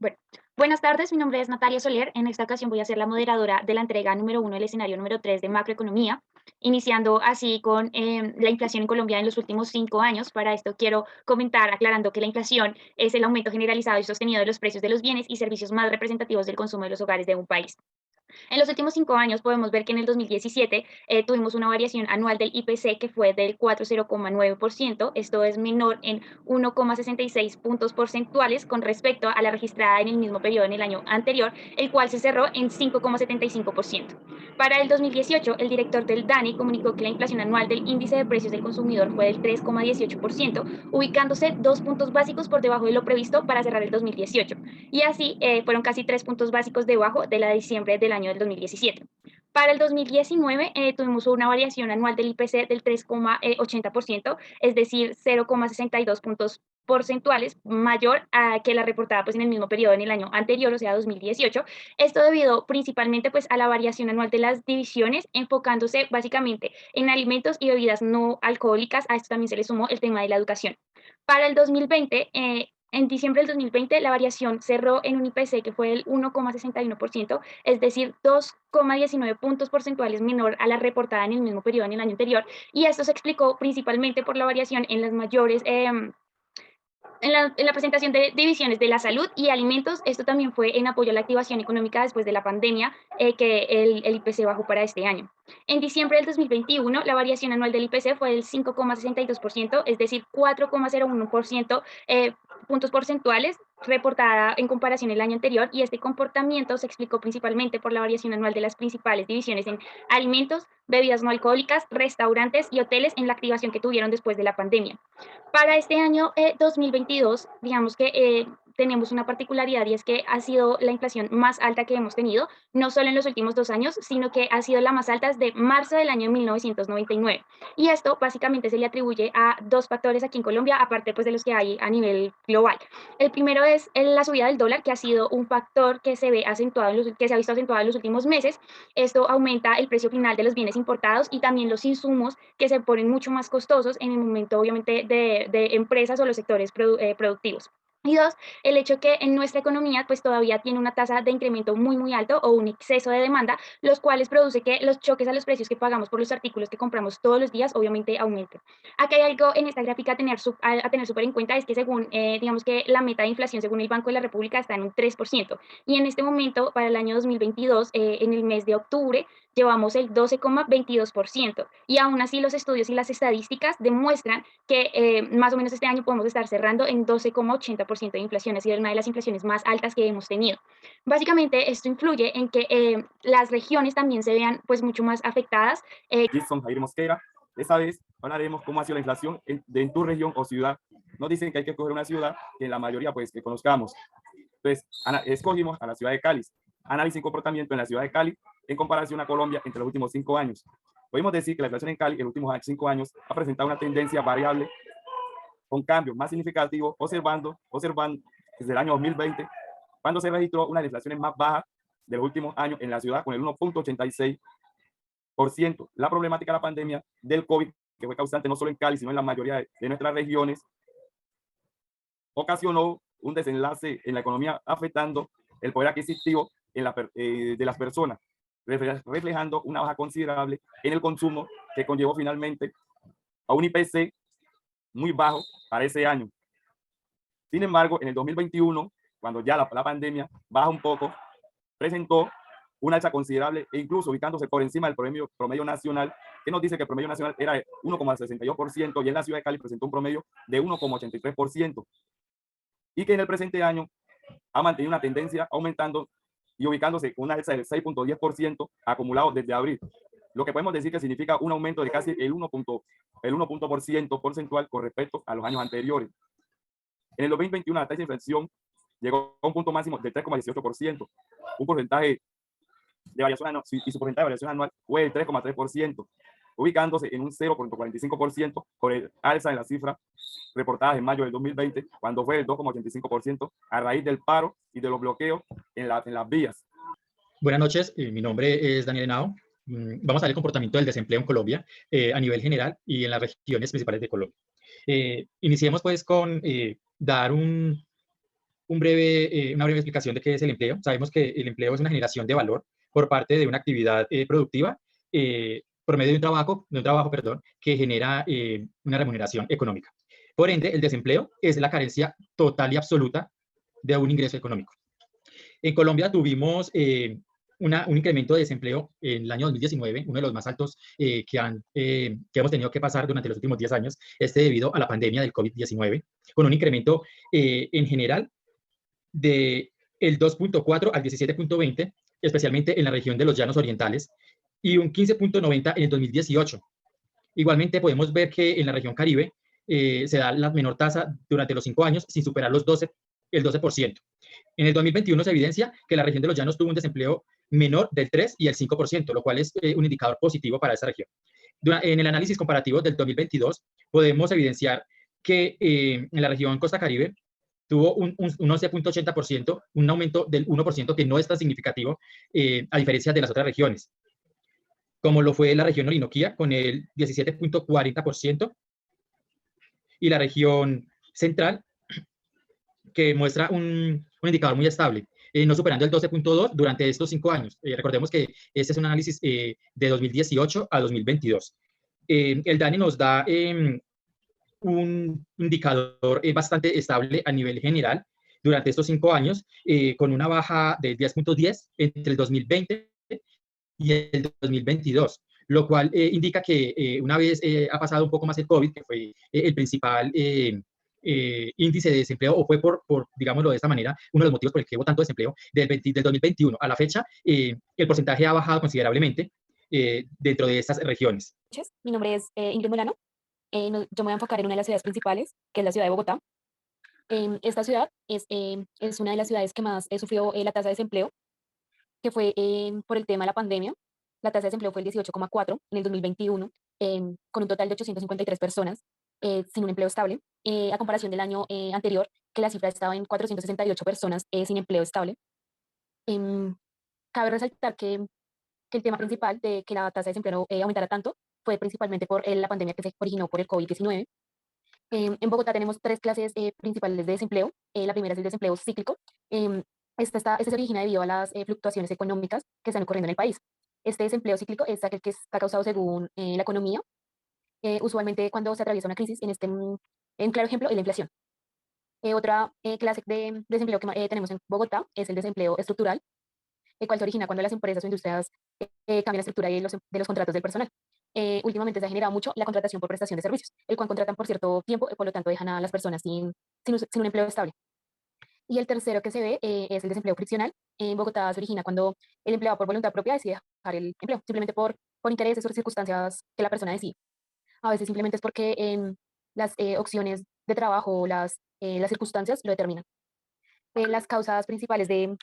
Bueno, buenas tardes, mi nombre es Natalia Soler. En esta ocasión voy a ser la moderadora de la entrega número uno del escenario número 3 de macroeconomía, iniciando así con la inflación en Colombia en los últimos 5 años. Para esto quiero comentar, aclarando que la inflación es el aumento generalizado y sostenido de los precios de los bienes y servicios más representativos del consumo de los hogares de un país. En los últimos 5 años podemos ver que en el 2017 tuvimos una variación anual del IPC que fue del 4,0%. Esto es menor en 1,66 puntos porcentuales con respecto a la registrada en el mismo periodo en el año anterior, el cual se cerró en 5,75%. Para el 2018, el director del DANE comunicó que la inflación anual del índice de precios del consumidor fue del 3,18%, ubicándose 2 puntos básicos por debajo de lo previsto para cerrar el 2018. Y así fueron casi 3 puntos básicos debajo de la de diciembre del año del 2017. Para el 2019 tuvimos una variación anual del IPC del 3,80%, es decir, 0,62 puntos porcentuales mayor a que la reportada pues en el mismo periodo en el año anterior, o sea, 2018. Esto debido principalmente pues a la variación anual de las divisiones, enfocándose básicamente en alimentos y bebidas no alcohólicas. A esto también se le sumó el tema de la educación. Para el 2020, en diciembre del 2020, la variación cerró en un IPC que fue el 1,61%, es decir, 2,19 puntos porcentuales menor a la reportada en el mismo periodo en el año anterior. Y esto se explicó principalmente por la variación en las mayores en la presentación de divisiones de la salud y alimentos. Esto también fue en apoyo a la activación económica después de la pandemia, que el IPC bajó para este año. En diciembre del 2021, la variación anual del IPC fue del 5,62%, es decir, 4,01% puntos porcentuales reportada en comparación el año anterior, y este comportamiento se explicó principalmente por la variación anual de las principales divisiones en alimentos, bebidas no alcohólicas, restaurantes y hoteles en la activación que tuvieron después de la pandemia. Para este año 2022, digamos que tenemos una particularidad, y es que ha sido la inflación más alta que hemos tenido, no solo en los últimos 2 años, sino que ha sido la más alta desde marzo del año 1999. Y esto básicamente se le atribuye a dos factores aquí en Colombia, aparte pues de los que hay a nivel global. El primero es la subida del dólar, que ha sido un factor que se ve acentuado que se ha visto acentuado en los últimos meses. Esto aumenta el precio final de los bienes importados y también los insumos, que se ponen mucho más costosos en el momento, obviamente, de empresas o los sectores productivos. Y dos, el hecho que en nuestra economía pues todavía tiene una tasa de incremento muy muy alto o un exceso de demanda, los cuales produce que los choques a los precios que pagamos por los artículos que compramos todos los días obviamente aumenten. Aquí hay algo en esta gráfica a tener súper en cuenta, es que según, digamos que la meta de inflación según el Banco de la República está en un 3%, y en este momento para el año 2022, en el mes de octubre, llevamos el 12,22%, y aún así los estudios y las estadísticas demuestran que más o menos este año podemos estar cerrando en 12,80% de inflación, es decir, una de las inflaciones más altas que hemos tenido. Básicamente esto influye en que las regiones también se vean pues mucho más afectadas. Jason Jair Mosquera. Esta vez hablaremos cómo ha sido la inflación en tu región o ciudad. Nos dicen que hay que escoger una ciudad que en la mayoría pues que conozcamos. Entonces, escogimos a la ciudad de Cali. Análisis y comportamiento en la ciudad de Cali en comparación a Colombia entre los últimos 5 años. Podemos decir que la inflación en Cali en los últimos 5 años ha presentado una tendencia variable con cambios más significativos, observando desde el año 2020, cuando se registró una de las inflaciones más bajas de los últimos años en la ciudad, con el 1,86%. La problemática de la pandemia del COVID, que fue causante no solo en Cali, sino en la mayoría de nuestras regiones, ocasionó un desenlace en la economía, afectando el poder adquisitivo de las personas, reflejando una baja considerable en el consumo, que conllevó finalmente a un IPC muy bajo para ese año. Sin embargo, en el 2021, cuando ya la pandemia baja un poco, presentó una alza considerable, e incluso ubicándose por encima del promedio nacional, que nos dice que el promedio nacional era de 1,62%, y en la ciudad de Cali presentó un promedio de 1,83%, y que en el presente año ha mantenido una tendencia aumentando y ubicándose con una alza del 6,10% acumulado desde abril, lo que podemos decir que significa un aumento de casi el 1% porcentual con respecto a los años anteriores. En el 2021 la tasa de inflación llegó a un punto máximo del 3,18%, un porcentaje de variación anual, y su porcentaje de variación anual fue el 3,3%, ubicándose en un 0,45% por el alza en la cifra reportadas en mayo del 2020, cuando fue el 2,85% a raíz del paro y de los bloqueos en las vías. Buenas noches, mi nombre es Daniel Henao. Vamos a ver el comportamiento del desempleo en Colombia a nivel general y en las regiones principales de Colombia. Iniciemos pues con dar un una breve explicación de qué es el empleo. Sabemos que el empleo es una generación de valor por parte de una actividad productiva por medio de un trabajo, perdón, que genera una remuneración económica. Por ende, el desempleo es la carencia total y absoluta de un ingreso económico. En Colombia tuvimos un incremento de desempleo en el año 2019, uno de los más altos que hemos tenido que pasar durante los últimos 10 años, debido a la pandemia del COVID-19, con un incremento en general de el 2.4 al 17.20, especialmente en la región de los Llanos Orientales, y un 15.90 en el 2018. Igualmente podemos ver que en la región Caribe se da la menor tasa durante los 5 años sin superar el 12%. En el 2021 se evidencia que la región de los Llanos tuvo un desempleo menor del 3 y el 5%, lo cual es un indicador positivo para esta región. En el análisis comparativo del 2022 podemos evidenciar que en la región Costa Caribe tuvo un 11.80%, un aumento del 1% que no es tan significativo a diferencia de las otras regiones, como lo fue la región Orinoquía con el 17.40% y la región central, que muestra un indicador muy estable, no superando el 12.2 durante estos 5 años. Recordemos que este es un análisis de 2018 a 2022. El DANE nos da un indicador bastante estable a nivel general durante estos 5 años, con una baja de 10.10 entre el 2020 y el 2022, lo cual indica que una vez ha pasado un poco más el COVID, que fue el principal índice de desempleo, o fue digámoslo de esta manera, uno de los motivos por el que hubo tanto desempleo, del 2021 a la fecha, el porcentaje ha bajado considerablemente dentro de estas regiones. Mi nombre es Ingrid Molano. Yo me voy a enfocar en una de las ciudades principales, que es la ciudad de Bogotá. Esta ciudad es una de las ciudades que más sufrió la tasa de desempleo, que fue por el tema de la pandemia. La tasa de desempleo fue el 18,4 en el 2021, con un total de 853 personas sin un empleo estable, a comparación del año anterior, que la cifra estaba en 468 personas sin empleo estable. Cabe resaltar que el tema principal de que la tasa de desempleo aumentara tanto fue principalmente por la pandemia que se originó por el COVID-19. En Bogotá tenemos 3 clases principales de desempleo. La primera es el desempleo cíclico. Este se origina debido a las fluctuaciones económicas que están ocurriendo en el país. Este desempleo cíclico es aquel que está causado según la economía. Usualmente cuando se atraviesa una crisis, en claro ejemplo, es la inflación. Otra clase de desempleo que tenemos en Bogotá es el desempleo estructural, el cual se origina cuando las empresas o industrias cambian la estructura de los contratos del personal. Últimamente se ha generado mucho la contratación por prestación de servicios, el cual contratan por cierto tiempo y por lo tanto dejan a las personas sin un empleo estable. Y el tercero que se ve es el desempleo friccional. En Bogotá se origina cuando el empleado por voluntad propia decide dejar el empleo, simplemente por intereses o circunstancias que la persona decide. A veces simplemente es porque las opciones de trabajo o las circunstancias lo determinan. Las causas principales de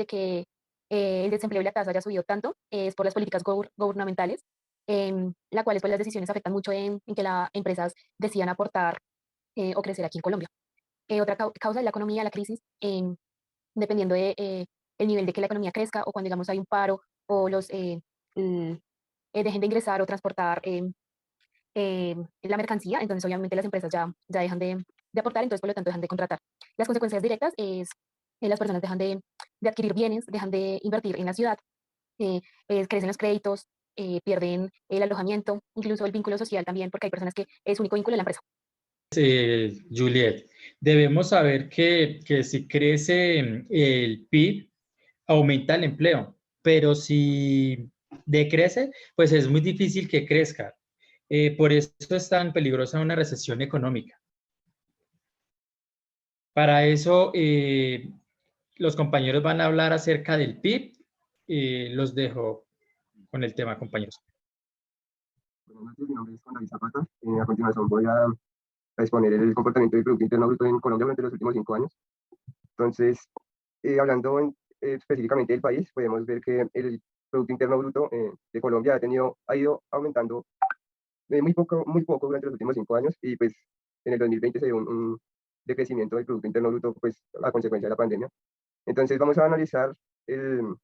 que el desempleo y la tasa haya subido tanto es por las políticas gubernamentales, la cuales pues, las decisiones afectan mucho en que las empresas decidan aportar o crecer aquí en Colombia. Otra causa es la economía, la crisis, dependiendo de el nivel de que la economía crezca o cuando digamos hay un paro o dejen de ingresar o transportar la mercancía, entonces obviamente las empresas ya dejan de aportar, entonces por lo tanto dejan de contratar. Las consecuencias directas es las personas dejan de adquirir bienes, dejan de invertir en la ciudad, crecen los créditos, pierden el alojamiento, incluso el vínculo social también, porque hay personas que es su único vínculo en la empresa. Juliet, debemos saber que si crece el PIB, aumenta el empleo, pero si decrece, pues es muy difícil que crezca. Por eso es tan peligrosa una recesión económica. Para eso, los compañeros van a hablar acerca del PIB. Los dejo con el tema, compañeros. Buenas noches, mi nombre es Juan David Zapata. A continuación voy a exponer el comportamiento del Producto Interno Bruto en Colombia durante los últimos 5 años. Entonces, hablando específicamente del país, podemos ver que el Producto Interno Bruto de Colombia ha ido aumentando muy poco durante los últimos 5 años, y pues en el 2020 se dio un decrecimiento del Producto Interno Bruto pues, a consecuencia de la pandemia. Entonces vamos a analizar el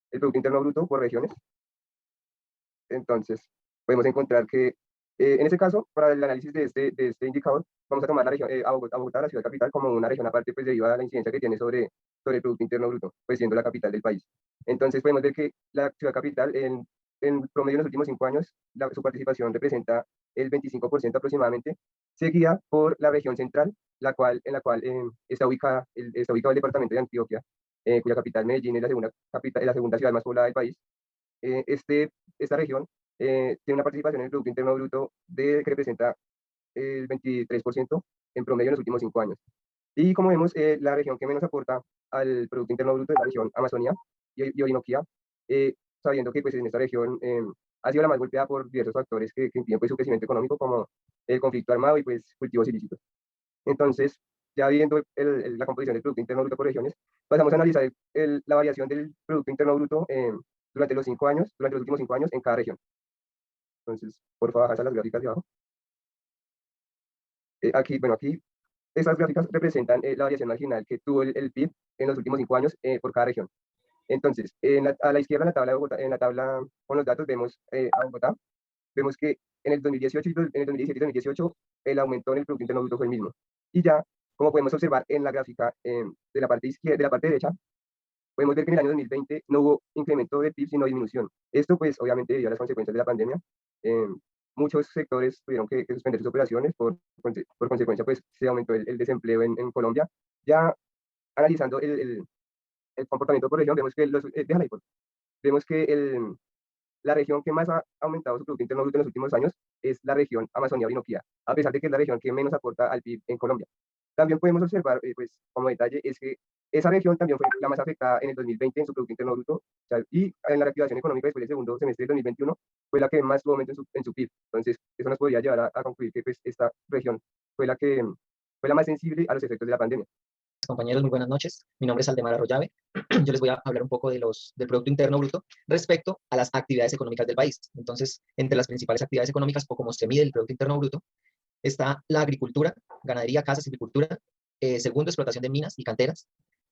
Producto Interno Bruto por regiones. Entonces podemos encontrar que En este caso, para el análisis de este indicador, vamos a tomar la región, a Bogotá, la ciudad capital, como una región aparte, pues debido a la incidencia que tiene sobre el Producto Interno Bruto, pues siendo la capital del país. Entonces podemos ver que la ciudad capital, en promedio en los últimos 5 años, su participación representa el 25% aproximadamente, seguida por la región central, en la cual está ubicado el departamento de Antioquia, cuya capital Medellín es la segunda ciudad más poblada del país. Esta región tiene una participación en el Producto Interno Bruto que representa el 23% en promedio en los últimos 5 años. Y como vemos, la región que menos aporta al Producto Interno Bruto es la región Amazonía y Orinoquía, sabiendo que pues, en esta región ha sido la más golpeada por diversos factores que impiden pues, su crecimiento económico, como el conflicto armado y pues, cultivos ilícitos. Entonces, ya viendo la composición del Producto Interno Bruto por regiones, pasamos a analizar la variación del Producto Interno Bruto durante los últimos 5 años en cada región. Entonces, por favor, bajas a las gráficas de abajo. Aquí estas gráficas representan la variación marginal que tuvo el PIB en los últimos 5 años por cada región. Entonces, a la izquierda, en la tabla de Bogotá, en la tabla con los datos, vemos a Bogotá. Vemos que en el 2018 en el 2017 y 2018 el aumento en el Producto Interno Bruto fue el mismo. Y ya, como podemos observar en la gráfica de la parte izquierda, de la parte derecha, podemos ver que en el año 2020 no hubo incremento de PIB, sino disminución. Esto, pues, obviamente, debido a las consecuencias de la pandemia. Muchos sectores tuvieron que suspender sus operaciones, por consecuencia, pues, se aumentó el desempleo en Colombia. Ya analizando el comportamiento por región, vemos que, vemos que la región que más ha aumentado su Producto Interno Bruto en los últimos años es la región Amazonía-Orinoquía, a pesar de que es la región que menos aporta al PIB en Colombia. También podemos observar, pues, como detalle, es que esa región también fue la más afectada en el 2020 en su Producto Interno Bruto, y en la reactivación económica después del segundo semestre del 2021 fue la que más tuvo aumento en su PIB. Entonces, eso nos podría llevar a concluir que pues, esta región fue la más sensible a los efectos de la pandemia. Compañeros, muy buenas noches. Mi nombre es Aldemar Arroyave. Yo les voy a hablar un poco del Producto Interno Bruto respecto a las actividades económicas del país. Entonces, entre las principales actividades económicas, o como se mide el Producto Interno Bruto, está la agricultura, ganadería, casas, silvicultura, segundo, explotación de minas y canteras,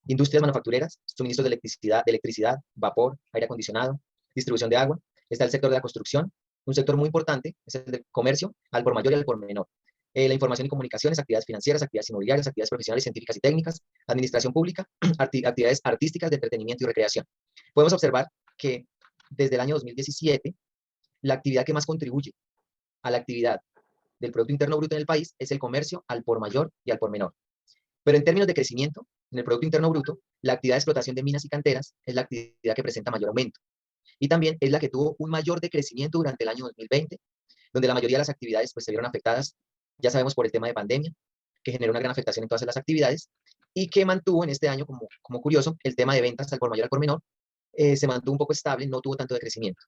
industrias manufactureras, suministros de electricidad, vapor, aire acondicionado, distribución de agua. Está el sector de la construcción, un sector muy importante, es el del comercio, al por mayor y al por menor. La información y comunicaciones, actividades financieras, actividades inmobiliarias, actividades profesionales, científicas y técnicas, administración pública, actividades artísticas, de entretenimiento y recreación. Podemos observar que desde el año 2017, la actividad que más contribuye a la actividad del Producto Interno Bruto en el país es el comercio al por mayor y al por menor. Pero en términos de crecimiento, en el Producto Interno Bruto, la actividad de explotación de minas y canteras es la actividad que presenta mayor aumento. Y también es la que tuvo un mayor decrecimiento durante el año 2020, donde la mayoría de las actividades pues, se vieron afectadas, ya sabemos, por el tema de pandemia, que generó una gran afectación en todas las actividades, y que mantuvo en este año, como curioso, el tema de ventas al por mayor al por menor, se mantuvo un poco estable, no tuvo tanto decrecimiento.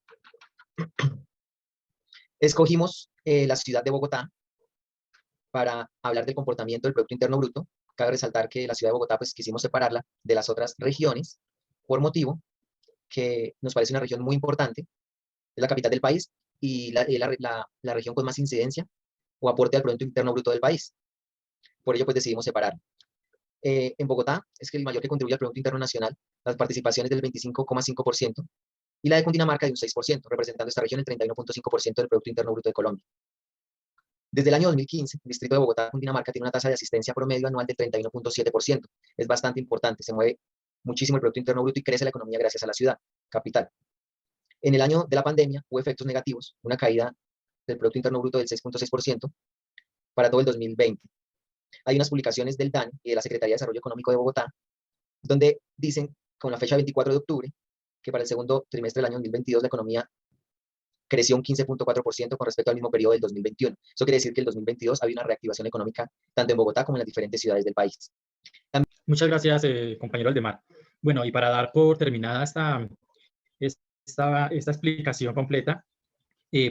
Escogimos la ciudad de Bogotá para hablar del comportamiento del Producto Interno Bruto. Cabe resaltar que la ciudad de Bogotá, pues quisimos separarla de las otras regiones, por motivo que nos parece una región muy importante, es la capital del país y la región con más incidencia o aporte al Producto Interno Bruto del país. Por ello, pues decidimos separarlo. En Bogotá es que el mayor que contribuye al Producto Interno Nacional, las participaciones del 25,5%, y la de Cundinamarca de un 6%, representando esta región el 31,5% del Producto Interno Bruto de Colombia. Desde el año 2015, el distrito de Bogotá, Cundinamarca, tiene una tasa de asistencia promedio anual del 31,7%. Es bastante importante, se mueve muchísimo el Producto Interno Bruto y crece la economía gracias a la ciudad, capital. En el año de la pandemia hubo efectos negativos, una caída del Producto Interno Bruto del 6,6% para todo el 2020. Hay unas publicaciones del DANE y de la Secretaría de Desarrollo Económico de Bogotá, donde dicen, con la fecha 24 de octubre, que para el segundo trimestre del año 2022 la economía creció un 15,4% con respecto al mismo periodo del 2021. Eso quiere decir que el 2022 había una reactivación económica tanto en Bogotá como en las diferentes ciudades del país. Muchas gracias, compañero Aldemar. Bueno, y para dar por terminada esta explicación completa,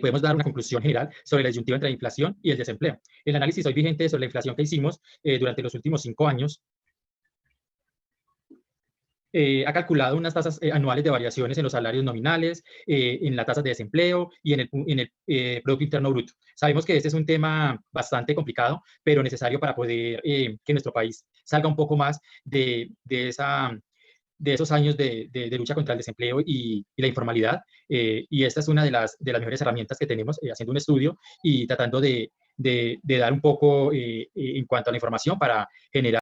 podemos dar una conclusión general sobre la disyuntiva entre la inflación y el desempleo. El análisis hoy vigente sobre la inflación que hicimos durante los últimos 5 años ha calculado unas tasas anuales de variaciones en los salarios nominales, en las tasas de desempleo y en el Producto Interno Bruto. Sabemos que este es un tema bastante complicado, pero necesario para poder que nuestro país salga un poco más de esa de esos años de lucha contra el desempleo y la informalidad, y esta es una de las mejores herramientas que tenemos haciendo un estudio y tratando de dar un poco en cuanto a la información para generar